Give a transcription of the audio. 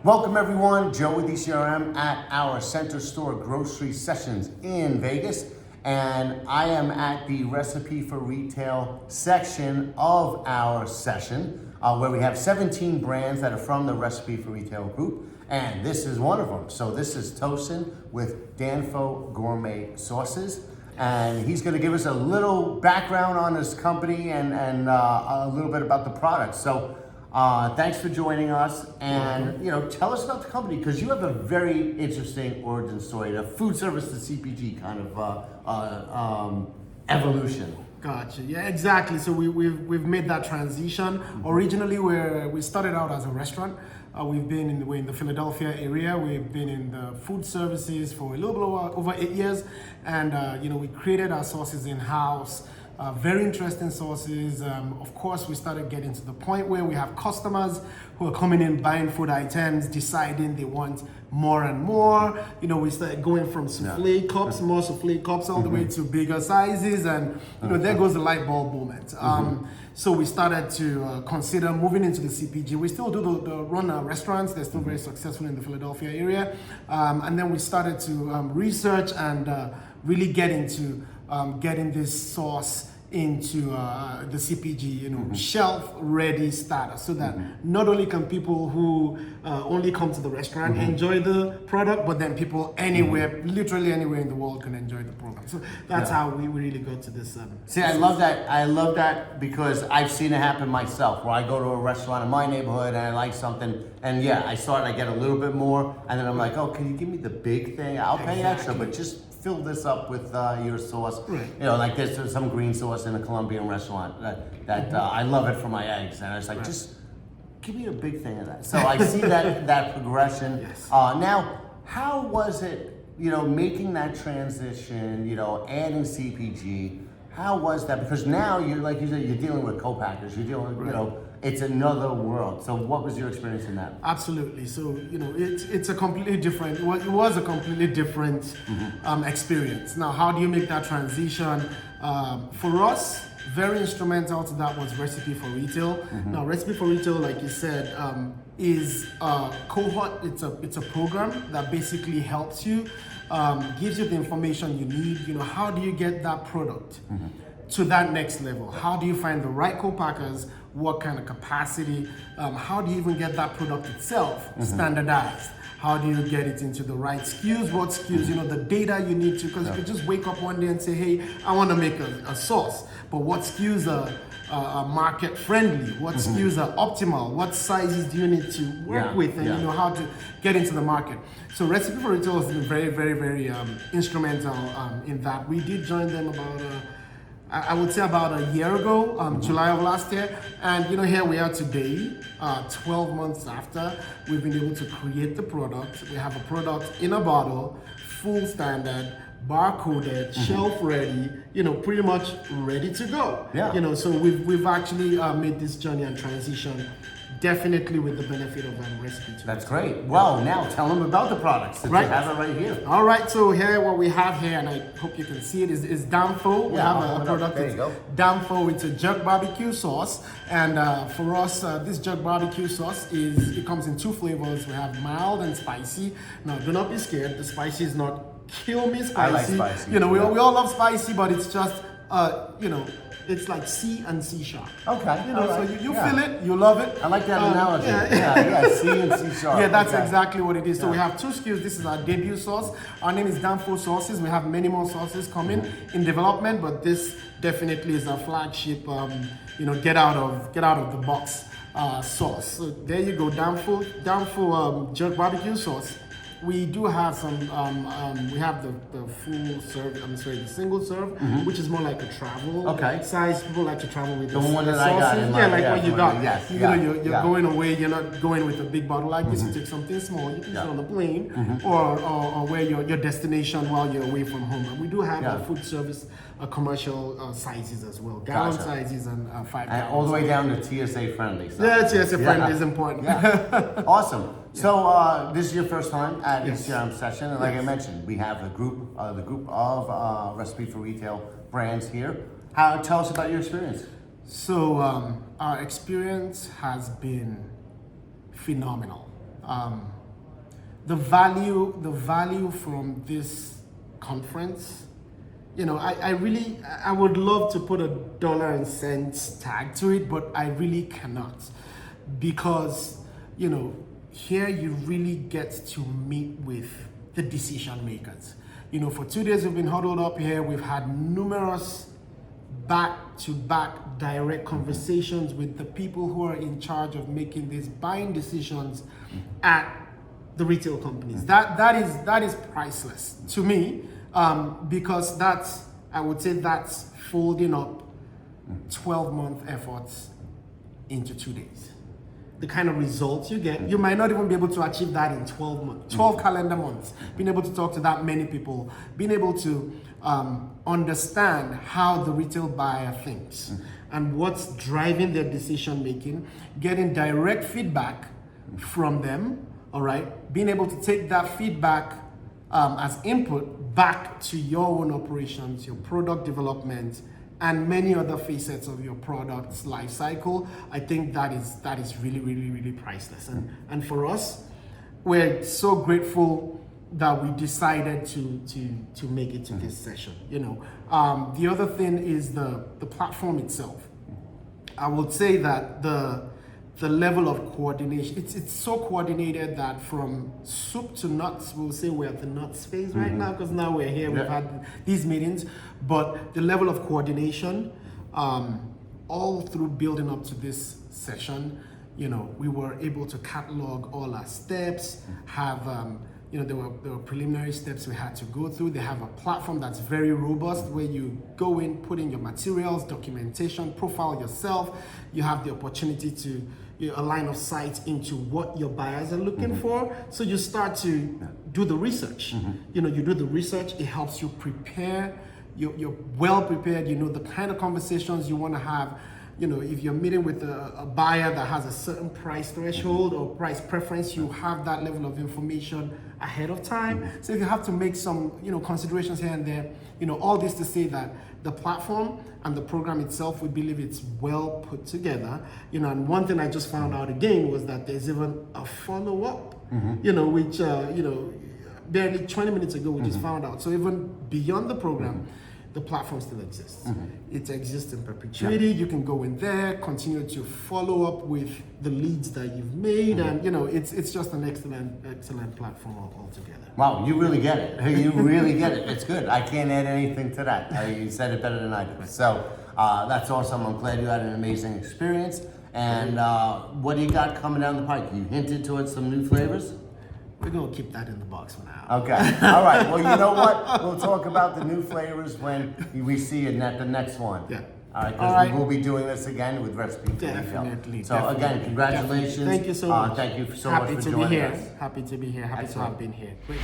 Welcome everyone, Joe with ECRM at our Center Store Grocery Sessions in Vegas. And I am at the Recipe for Retail section of our session where we have 17 brands that are from the Recipe for Retail group. And this is one of them. So this is Tosin with Danfo Gourmet Sauces. And he's going to give us a little background on his company and a little bit about the product. So thanks for joining us, and tell us about the company, because you have a very interesting origin story, the food service to CPG kind of evolution. Gotcha. Yeah, exactly. So we've made that transition. Mm-hmm. Originally, we started out as a restaurant. We've been in the Philadelphia area. We've been in the food services for a little bit over 8 years, and we created our sauces in house. Very interesting sauces. Of course, we started getting to the point where we have customers who are coming in, buying food items, deciding they want more and more. We started going from souffle cups, more souffle cups, all the way to bigger sizes, and there goes the light bulb moment. So we started to consider moving into the CPG. We still do the run our restaurants. They're still very successful in the Philadelphia area. And then we started to research and really get into getting this sauce into the CPG, shelf-ready status, so that not only can people who only come to the restaurant enjoy the product, but then people anywhere, literally anywhere in the world, can enjoy the program. So that's how we really got to this. See, I love that. I love that because I've seen it happen myself, where I go to a restaurant in my neighborhood and I like something, and I get a little bit more, and then I'm like, oh, can you give me the big thing? I'll pay extra, but just fill this up with your sauce. Right. Like there's some green sauce in a Colombian restaurant that I love it for my eggs, and it's like, just give me a big thing of that. So I see that progression. Yes. Now, how was it, making that transition, adding CPG? How was that? Because now like you said, you're dealing with co-packers, you're dealing with, it's another world. So what was your experience in that? Absolutely. So, it's a completely different, it was a completely different experience. Now, how do you make that transition? For us, very instrumental to that was Recipe for Retail. Now, Recipe for Retail, like you said, is a cohort. It's a program that basically helps you, gives you the information you need. How do you get that product to that next level? How do you find the right co-packers? What kind of capacity? How do you even get that product itself standardized? How do you get it into the right SKUs? What SKUs? The data you need to, because you could just wake up one day and say, hey, I want to make a sauce, but what SKUs are market friendly? What SKUs are optimal? What sizes do you need to work with, and how to get into the market? So Recipe for Retail has been very, very, very instrumental in that. We did join them about I would say about a year ago, July of last year. And here we are today, 12 months after, we've been able to create the product. We have a product in a bottle, full standard, bar-coded, shelf-ready, pretty much ready to go. Yeah. So we've actually made this journey and transition, definitely with the benefit of Recipe. That's great. Well, now tell them about the products that you have it right here. All right, so here what we have here, and I hope you can see it, is Danfo. We have a product. There you go. Danfo. It's a jerk barbecue sauce, and for us, this jerk barbecue sauce it comes in two flavors. We have mild and spicy. Now, do not be scared. The spicy is not kill me spicy. I like spicy. We all love spicy, but it's just it's like C and C sharp. Okay. So you feel it, you love it. I like that analogy. C and C sharp. Yeah, that's exactly what it is. So we have two SKUs. This is our debut sauce. Our name is Danfo Sauces. We have many more sauces coming in development, but this definitely is our flagship. Get out of the box sauce. So there you go, Danfo jerk barbecue sauce. We do have some, we have the full serve, the single serve, which is more like a travel size. People like to travel with the one that sauces. I got in my, what you got. Yes, you're going away, you're not going with a big bottle like this. You take something small, you can use it on the plane or where your destination while you're away from home. And we do have a food service commercial sizes as well, gallon sizes and 5 gallons. And all the way down to TSA friendly. So. Yeah, TSA friendly is important. Awesome. So this is your first time at ECRM session, and like I mentioned, we have the group of Recipe for Retail brands here. Tell us about your experience. So our experience has been phenomenal. The value from this conference, I would love to put a dollar and cents tag to it, but I really cannot, because here you really get to meet with the decision makers. For 2 days we've been huddled up here. We've had numerous back-to-back direct conversations with the people who are in charge of making these buying decisions at the retail companies. That is priceless to me, because I would say that's folding up 12-month efforts into 2 days. The kind of results you get, you might not even be able to achieve that in 12 calendar months. Being able to talk to that many people, being able to understand how the retail buyer thinks and what's driving their decision making, getting direct feedback from them, all right? Being able to take that feedback as input back to your own operations, your product development, and many other facets of your product's life cycle. I think that is really, really, really priceless. And for us, we're so grateful that we decided to make it to this session. The other thing is the platform itself. I would say that the level of coordination, it's so coordinated that from soup to nuts, we'll say we're at the nuts phase right now, because now we're here, we've had these meetings, but the level of coordination, all through building up to this session, we were able to catalog all our steps, have there were preliminary steps we had to go through. They have a platform that's very robust where you go in, put in your materials, documentation, profile yourself. You have the opportunity to a line of sight into what your buyers are looking for. So you start to do the research. You do the research. It helps you prepare. You're well prepared. The kind of conversations you want to have. If you're meeting with a buyer that has a certain price threshold or price preference, you have that level of information ahead of time. So if you have to make some, considerations here and there, all this to say that the platform and the program itself, we believe it's well put together. And one thing I just found out again was that there's even a follow-up, which, barely 20 minutes ago, we just found out. So even beyond the program, the platform still exists. It exists in perpetuity. You can go in there, continue to follow up with the leads that you've made, and it's just an excellent platform altogether. Wow, you really get it. You really get it. It's good. I can't add anything to that. You said it better than I did. So that's awesome. I'm glad you had an amazing experience. And what do you got coming down the pike? You hinted towards some new flavors? We're going to keep that in the box for now. Okay. All right. Well, you know what? We'll talk about the new flavors when we see you at the next one. Yeah. All right. Because we will be doing this again with Recipe for Retail. Definitely. So again, congratulations. Thank you so much. Thank you so much for joining us. Happy to be here. Happy to have been here. Great.